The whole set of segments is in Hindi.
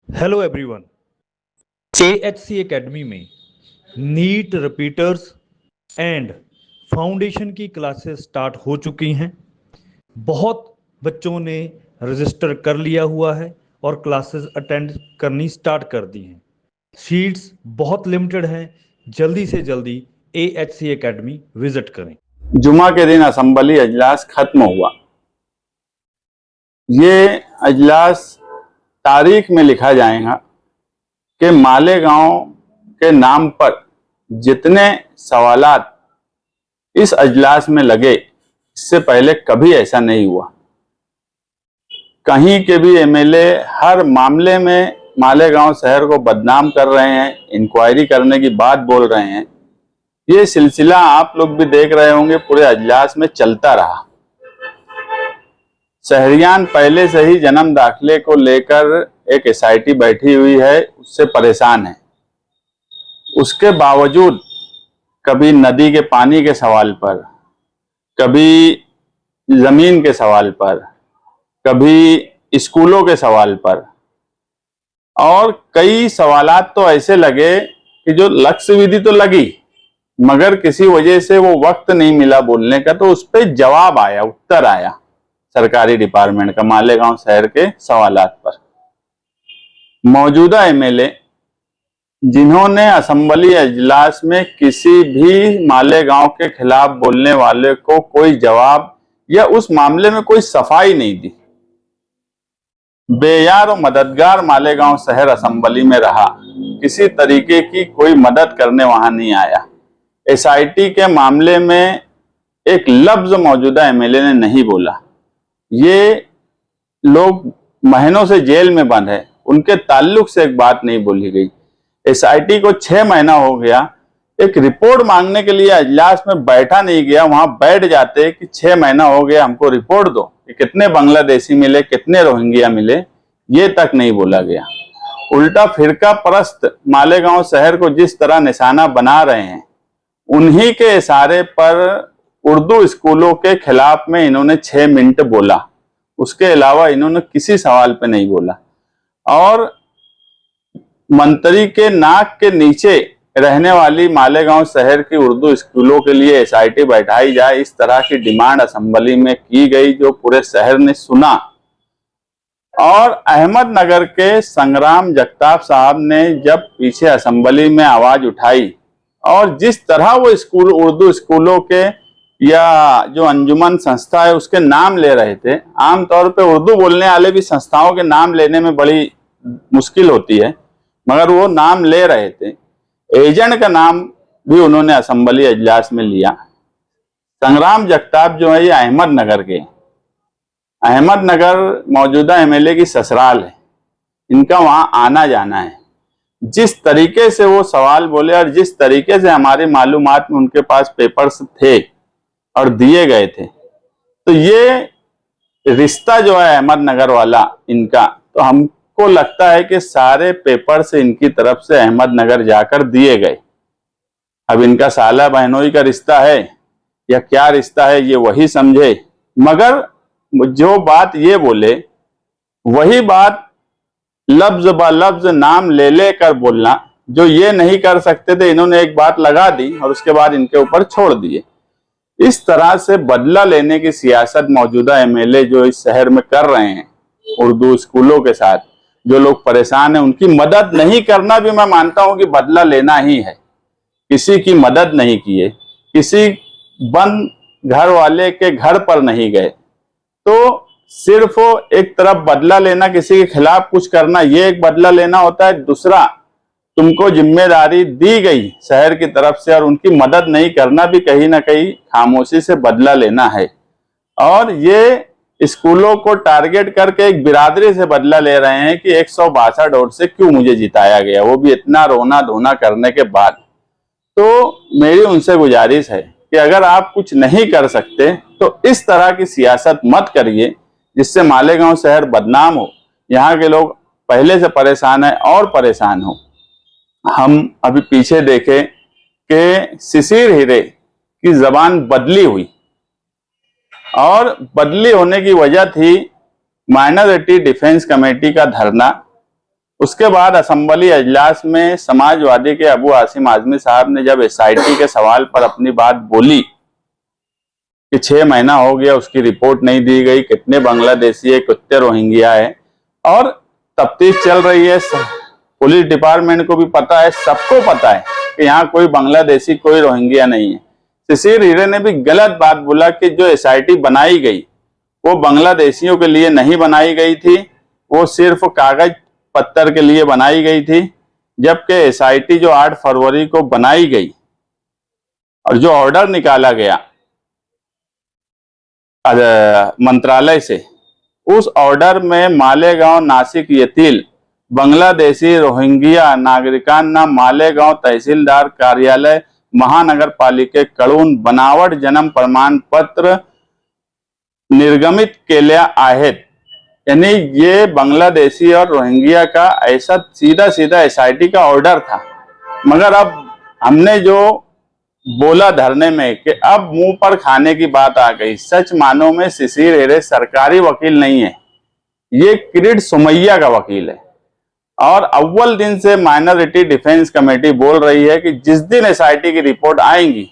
Hello everyone. AHC एकेडमी में नीट रिपीटर्स एंड फाउंडेशन की क्लासेस स्टार्ट हो चुकी हैं। बहुत बच्चों ने रजिस्टर कर लिया हुआ है और क्लासेस अटेंड करनी स्टार्ट कर दी हैं। सीट्स बहुत लिमिटेड हैं। जल्दी से जल्दी AHC एकेडमी विजिट करें। जुमा के दिन असेंबली अजलास खत्म हुआ। ये अजलास तारीख में लिखा जाएगा कि मालेगांव के नाम पर जितने सवालात इस अजलास में लगे, इससे पहले कभी ऐसा नहीं हुआ। कहीं के भी एमएलए हर मामले में मालेगांव शहर को बदनाम कर रहे हैं, इंक्वायरी करने की बात बोल रहे हैं। ये सिलसिला आप लोग भी देख रहे होंगे, पूरे अजलास में चलता रहा। शहरियान पहले से ही जन्म दाखिले को लेकर एक एसआईटी बैठी हुई है, उससे परेशान है। उसके बावजूद कभी नदी के पानी के सवाल पर, कभी जमीन के सवाल पर, कभी स्कूलों के सवाल पर, और कई सवालात तो ऐसे लगे कि जो लक्ष्य विधि तो लगी मगर किसी वजह से वो वक्त नहीं मिला बोलने का, तो उस पर जवाब आया, उत्तर आया सरकारी डिपार्टमेंट का मालेगांव शहर के सवालात पर। मौजूदा एमएलए जिन्होंने असेंबली अजलास में किसी भी मालेगांव के खिलाफ बोलने वाले को कोई जवाब या उस मामले में कोई सफाई नहीं दी, बेयार और मददगार मालेगांव शहर असेंबली में रहा। किसी तरीके की कोई मदद करने वहां नहीं आया। एसआईटी के मामले में एक लफ्ज मौजूदा एमएलए ने नहीं बोला। ये लोग महीनों से जेल में बंद है, उनके ताल्लुक से एक बात नहीं बोली गई। एसआईटी को 6 महीना हो गया, एक रिपोर्ट मांगने के लिए अजलास में बैठा नहीं गया। वहां बैठ जाते कि 6 महीना हो गया, हमको रिपोर्ट दो कि कितने बांग्लादेशी मिले, कितने रोहिंग्या मिले, ये तक नहीं बोला गया। उल्टा फिरका परस्त मालेगांव शहर को जिस तरह निशाना बना रहे हैं, उन्हीं के इशारे पर उर्दू स्कूलों के खिलाफ में इन्होंने 6 मिनट बोला। उसके अलावा इन्होंने किसी सवाल पे नहीं बोला। और मंत्री के नाक के नीचे रहने वाली मालेगांव शहर की उर्दू स्कूलों के लिए एसआईटी बैठाई जाए, इस तरह की डिमांड असेंबली में की गई, जो पूरे शहर ने सुना। और अहमदनगर के संग्राम जगताप साहब ने जब पीछे असेंबली में आवाज उठाई और जिस तरह वो स्कूल, उर्दू स्कूलों के या जो अंजुमन संस्था है उसके नाम ले रहे थे। आमतौर पे उर्दू बोलने वाले भी संस्थाओं के नाम लेने में बड़ी मुश्किल होती है, मगर वो नाम ले रहे थे। एजेंट का नाम भी उन्होंने असेंबली अजलास में लिया। संग्राम जगताप जो है ये अहमदनगर के, अहमदनगर मौजूदा एमएलए की ससुराल है, इनका वहां आना जाना है। जिस तरीके से वो सवाल बोले और जिस तरीके से हमारी मालूमात में उनके पास पेपर्स थे और दिए गए थे, तो ये रिश्ता जो है अहमदनगर वाला इनका, तो हमको लगता है कि सारे पेपर से इनकी तरफ से अहमदनगर जाकर दिए गए। अब इनका साला बहनोई का रिश्ता है या क्या रिश्ता है ये वही समझे, मगर जो बात ये बोले वही बात लफ्ज ब लफ्ज नाम ले लेकर बोलना, जो ये नहीं कर सकते थे, इन्होंने एक बात लगा दी और उसके बाद इनके ऊपर छोड़ दिए। इस तरह से बदला लेने की सियासत मौजूदा एमएलए जो इस शहर में कर रहे हैं, उर्दू स्कूलों के साथ जो लोग परेशान हैं उनकी मदद नहीं करना भी मैं मानता हूं कि बदला लेना ही है। किसी की मदद नहीं किए, किसी बंद घर वाले के घर पर नहीं गए, तो सिर्फ एक तरफ बदला लेना, किसी के खिलाफ कुछ करना, ये एक बदला लेना होता है। दूसरा, तुमको जिम्मेदारी दी गई शहर की तरफ से और उनकी मदद नहीं करना भी कहीं ना कहीं खामोशी से बदला लेना है। और ये स्कूलों को टारगेट करके एक बिरादरी से बदला ले रहे हैं कि 162 वोट से क्यों मुझे जिताया गया, वो भी इतना रोना धोना करने के बाद। तो मेरी उनसे गुजारिश है कि अगर आप कुछ नहीं कर सकते तो इस तरह की सियासत मत करिए जिससे मालेगांव शहर बदनाम हो, यहाँ के लोग पहले से परेशान है और परेशान हो। हम अभी पीछे देखे कि शिशिर हीरे की जबान बदली हुई, और बदली होने की वजह थी माइनॉरिटी डिफेंस कमेटी का धरना उसके बाद असेंबली अजलास में समाजवादी के अबू आसिम आजमी साहब ने जब एसआईटी के सवाल पर अपनी बात बोली कि 6 महीना हो गया उसकी रिपोर्ट नहीं दी गई, कितने बांग्लादेशी है, कितने रोहिंग्या है, और तफ्तीश चल रही है, पुलिस डिपार्टमेंट को भी पता है, सबको पता है कि यहाँ कोई बांग्लादेशी कोई रोहिंग्या नहीं है। शिशिर हीरे ने भी गलत बात बोला कि जो एसआईटी बनाई गई वो बांग्लादेशियों के लिए नहीं बनाई गई थी, वो सिर्फ कागज पत्थर के लिए बनाई गई थी। जबकि एसआईटी जो 8 फरवरी को बनाई गई और जो ऑर्डर निकाला गया मंत्रालय से, उस ऑर्डर में मालेगांव नासिक येथील बांग्लादेशी रोहिंग्या नागरिकांना मालेगांव तहसीलदार कार्यालय महानगर पालिकेकडून बनावट जन्म प्रमाणपत्र निर्गमित केल्या आहेत। यानी ये बांग्लादेशी और रोहिंग्या का ऐसा सीधा सीधा एसआईटी का ऑर्डर था। मगर अब हमने जो बोला धरने में कि अब मुंह पर खाने की बात आ गई। सच मानो में शिशिर हीरे सरकारी वकील नहीं है, ये किरीट सोमैया का वकील है। और अव्वल दिन से माइनॉरिटी डिफेंस कमेटी बोल रही है कि जिस दिन एसआईटी की रिपोर्ट आएंगी,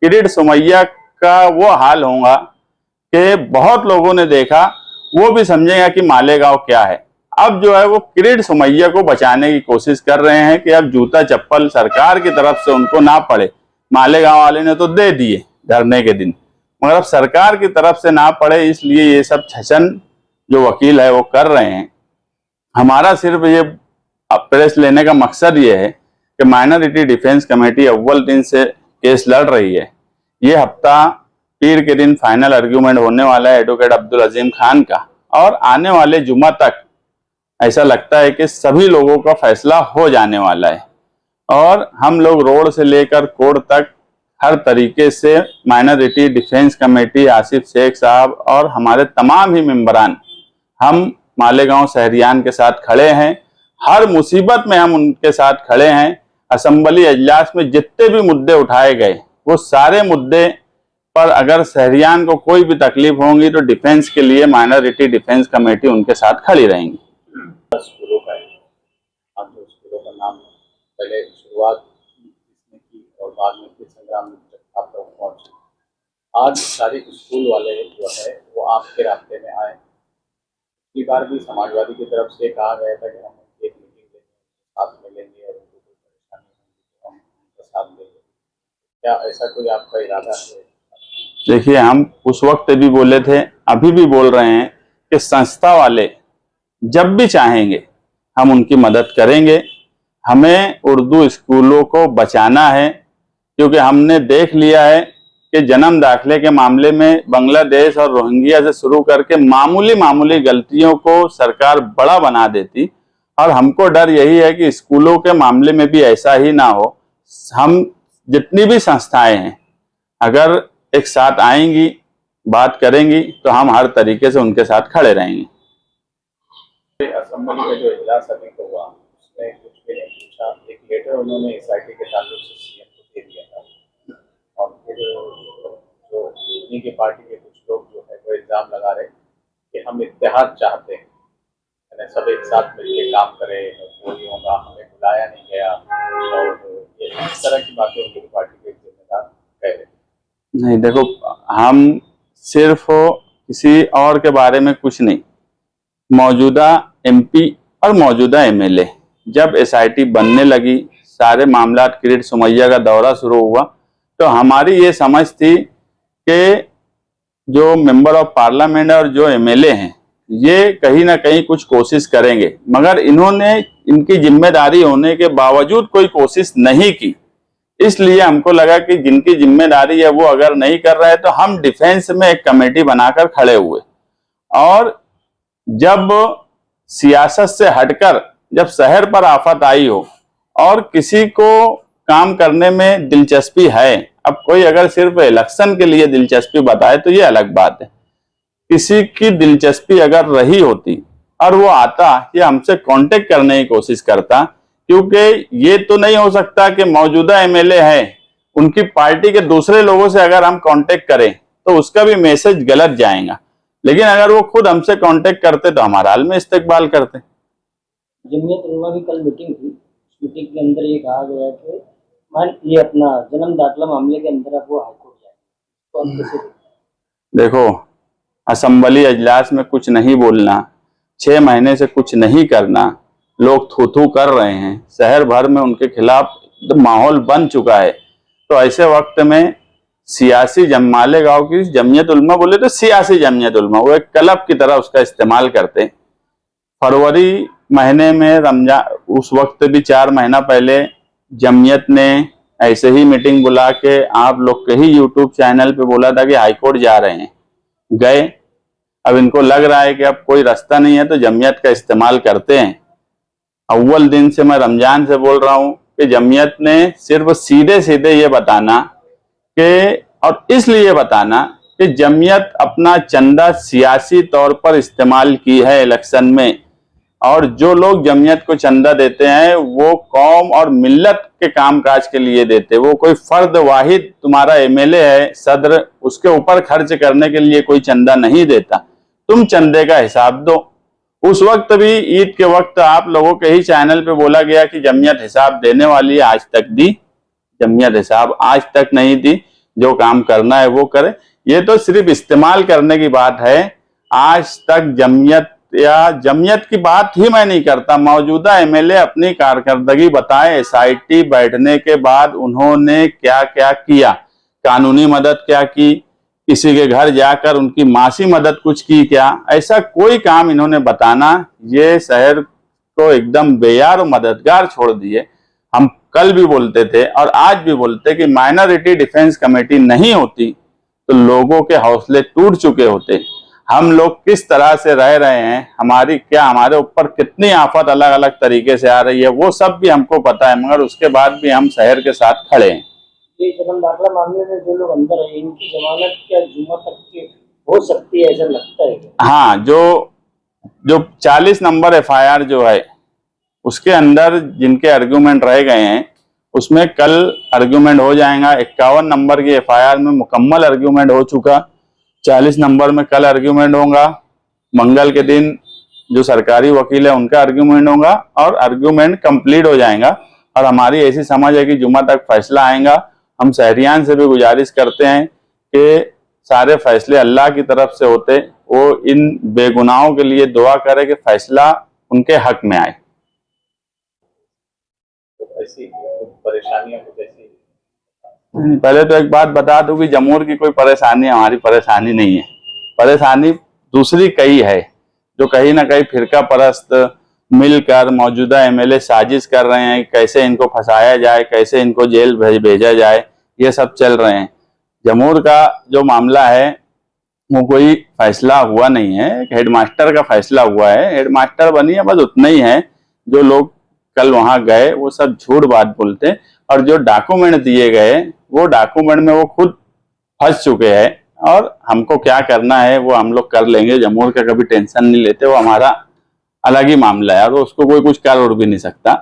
किरीट सोमैया का वो हाल होगा कि बहुत लोगों ने देखा, वो भी समझेगा कि मालेगांव क्या है। अब जो है वो किरीट सोमैया को बचाने की कोशिश कर रहे हैं कि अब जूता चप्पल सरकार की तरफ से उनको ना पड़े। मालेगांव वाले ने तो दे दिए धरने के दिन, मगर अब सरकार की तरफ से ना पड़े, इसलिए ये सब छचन जो वकील है वो कर रहे हैं। हमारा सिर्फ ये प्रेस लेने का मकसद ये है कि माइनॉरिटी डिफेंस कमेटी अव्वल दिन से केस लड़ रही है। ये हफ्ता पीर के दिन फाइनल आर्ग्यूमेंट होने वाला है एडवोकेट अब्दुल अजीम खान का, और आने वाले जुम्मा तक ऐसा लगता है कि सभी लोगों का फैसला हो जाने वाला है। और हम लोग रोड से लेकर कोर्ट तक हर तरीके से minority defence committee, Asif Sheikh sahab और हमारे तमाम ही मेंबरान, हम मालेगांव शहरियान के साथ खड़े हैं। हर मुसीबत में हम उनके साथ खड़े हैं। असेंबली अजलास में जितने भी मुद्दे उठाए गए, वो सारे मुद्दे पर अगर शहरियान को कोई भी तकलीफ होगी तो डिफेंस के लिए माइनॉरिटी डिफेंस कमेटी उनके साथ खड़ी रहेंगी। स्कूलों का है, आप जो स्कूलों का नाम पहले शुरुआत इसने की और बाद में फिर संग्राम तक आप लोग पहुँचे। आज सारे स्कूल वाले जो है वो आपके रास्ते में आए। पिछली बार भी समाजवादी की तरफ से कहा गया था कि हम एक मीटिंग लेंगे, साथ में लेंगे और उनको कोई परेशानी होगी तो हम उनका साथ देंगे। क्या ऐसा कोई आपका इरादा है? देखिए, हम उस वक्त भी बोले थे, अभी भी बोल रहे हैं कि संस्था वाले जब भी चाहेंगे हम उनकी मदद करेंगे। हमें उर्दू स्कूलों को बचाना है, क्योंकि हमने देख लिया है कि जन्म दाखिले के मामले में बांग्लादेश और रोहिंग्या से शुरू करके मामूली मामूली गलतियों को सरकार बड़ा बना देती, और हमको डर यही है कि स्कूलों के मामले में भी ऐसा ही ना हो। हम जितनी भी संस्थाएं हैं अगर एक साथ आएंगी, बात करेंगी, तो हम हर तरीके से उनके साथ खड़े रहेंगे। असेंबली का जो इजलास अभी हुआ उसमें कुछ भी नहीं पूछा। एक लेटर उन्होंने एसआईटी के ताल्लुक से सीएम को दे दिया था, और फिर जो उन्हीं की पार्टी के कुछ लोग जो है वो इल्जाम लगा रहे कि हम इत्तेहाद चाहते हैं, यानी सब एक साथ मिलकर काम करें, वही होगा, हमें बुलाया नहीं गया, और ये इस तरह की बातें उनकी पार्टी के जिम्मेदार कह रहे। नहीं, देखो, हम सिर्फ किसी और के बारे में कुछ नहीं, मौजूदा एमपी और मौजूदा एमएलए जब एसआईटी बनने लगी, सारे मामला किरीट सोमैया का दौरा शुरू हुआ, तो हमारी ये समझ थी कि जो मेंबर ऑफ पार्लियामेंट और जो एमएलए हैं ये कहीं ना कहीं कुछ कोशिश करेंगे, मगर इन्होंने इनकी जिम्मेदारी होने के बावजूद कोई कोशिश नहीं की। इसलिए हमको लगा कि जिनकी जिम्मेदारी है वो अगर नहीं कर रहे तो हम डिफेंस में एक कमेटी बनाकर खड़े हुए। और जब सियासत से हटकर जब शहर पर आफत आई हो और किसी को काम करने में दिलचस्पी है, अब कोई अगर सिर्फ इलेक्शन के लिए दिलचस्पी बताए तो ये अलग बात है। किसी की दिलचस्पी अगर रही होती और वो आता, ये हमसे कांटेक्ट करने की कोशिश करता, क्योंकि ये तो नहीं हो सकता कि मौजूदा एमएलए है उनकी पार्टी के दूसरे लोगों से अगर हम कांटेक्ट करें तो उसका भी मैसेज गलत जाएगा। लेकिन अगर वो खुद हमसे कांटेक्ट करते तो हमारा हाल में इस्तकबाल करते। जमीयत उलमा की कल मीटिंग थी। उस मीटिंग के अंदर ये कहा गया कि ये अपना जन्म दाखिला मामले के अंदर अब वो हाईकोर्ट जाए, तो आप कैसे देखते हैं? देखो, असेंबली अजलास में कुछ नहीं बोलना, 6 महीने से कुछ नहीं करना, लोग थू थू कर रहे हैं, शहर भर में उनके खिलाफ माहौल बन चुका है। तो ऐसे वक्त में सियासी मालेगांव की जमीयत उलमा, बोले तो सियासी जमीयत उलमा, वो एक क्लब की तरह उसका इस्तेमाल करते। फरवरी महीने में रमजान, उस वक्त भी 4 महीना पहले जमीयत ने ऐसे ही मीटिंग बुला के आप लोग के ही यूट्यूब चैनल पे बोला था कि हाईकोर्ट जा रहे हैं, गए। अब इनको लग रहा है कि अब कोई रास्ता नहीं है तो जमीयत का इस्तेमाल करते हैं। अव्वल दिन से मैं रमजान से बोल रहा हूं कि जमीयत ने सिर्फ सीधे सीधे ये बताना कि, और इसलिए बताना कि जमीयत अपना चंदा सियासी तौर पर इस्तेमाल की है इलेक्शन में, और जो लोग जमीयत को चंदा देते हैं वो कौम और मिल्लत के कामकाज के लिए देते। वो कोई फर्द वाहिद तुम्हारा एमएलए है, सदर, उसके ऊपर खर्च करने के लिए कोई चंदा नहीं देता। तुम चंदे का हिसाब दो। उस वक्त भी ईद के वक्त आप लोगों के ही चैनल पे बोला गया कि जमीयत हिसाब देने वाली है, आज तक दी? जमीयत हिसाब आज तक नहीं दी। जो काम करना है वो करे। ये तो सिर्फ इस्तेमाल करने की बात है। आज तक जमीयत या जमीयत की बात ही मैं नहीं करता। मौजूदा एमएलए अपनी कारकर्दगी बताएं, एसआईटी बैठने के बाद उन्होंने क्या क्या किया, कानूनी मदद क्या की, किसी के घर जाकर उनकी मासी मदद कुछ की क्या, ऐसा कोई काम इन्होंने बताना, ये शहर को एकदम बेयार और मददगार छोड़ दिए। हम कल भी बोलते थे और आज भी बोलते कि माइनॉरिटी डिफेंस कमेटी नहीं होती तो लोगों के हौसले टूट चुके होते। हम लोग किस तरह से रह रहे हैं, हमारे ऊपर कितनी आफत अलग अलग तरीके से आ रही है, वो सब भी हमको पता है, मगर उसके बाद भी हम शहर के साथ खड़े हैं। ये जन्म दाखिला मामले में जो लोग अंदर है, इनकी जमानत क्या जुम्मा तक की हो सकती है, ऐसा लगता है? हाँ, जो 40 नंबर एफआईआर जो है उसके अंदर जिनके आर्गुमेंट रह गए हैं उसमें कल आर्गुमेंट हो जाएगा। 51 नंबर की एफआईआर में मुकम्मल आर्गुमेंट हो चुका, 40 नंबर में कल आर्गुमेंट होगा। मंगल के दिन जो सरकारी वकील है उनका आर्गुमेंट होगा और आर्गुमेंट कंप्लीट हो जाएगा। और हमारी ऐसी समझ है कि जुम्मा तक फैसला आएगा। हम शहरियान से भी गुजारिश करते हैं कि सारे फैसले अल्लाह की तरफ से होते, वो इन बेगुनाहों के लिए दुआ करे कि फैसला उनके हक में आए। तो ऐसी कुछ परेशानियां कुछ ऐसी? पहले तो एक बात बता दूं कि जमूर की कोई परेशानी हमारी परेशानी नहीं है। परेशानी दूसरी कई है, जो कहीं ना कहीं फिरका परस्त मिलकर मौजूदा एमएलए साजिश कर रहे हैं, कैसे इनको फंसाया जाए, कैसे इनको जेल भेजा जाए, ये सब चल रहे हैं। जमूर का जो मामला है वो कोई फैसला हुआ नहीं है, हेडमास्टर का फैसला हुआ है। हेडमास्टर बनी है, बस उतना ही है। जो लोग कल वहां गए वो सब झूठ बात बोलते, और जो डॉक्यूमेंट दिए गए वो डॉक्यूमेंट में वो खुद फंस चुके हैं। और हमको क्या करना है वो हम लोग कर लेंगे, जमूर का कभी टेंशन नहीं लेते, वो हमारा अलग ही मामला है और उसको कोई कुछ कर उड़ भी नहीं सकता।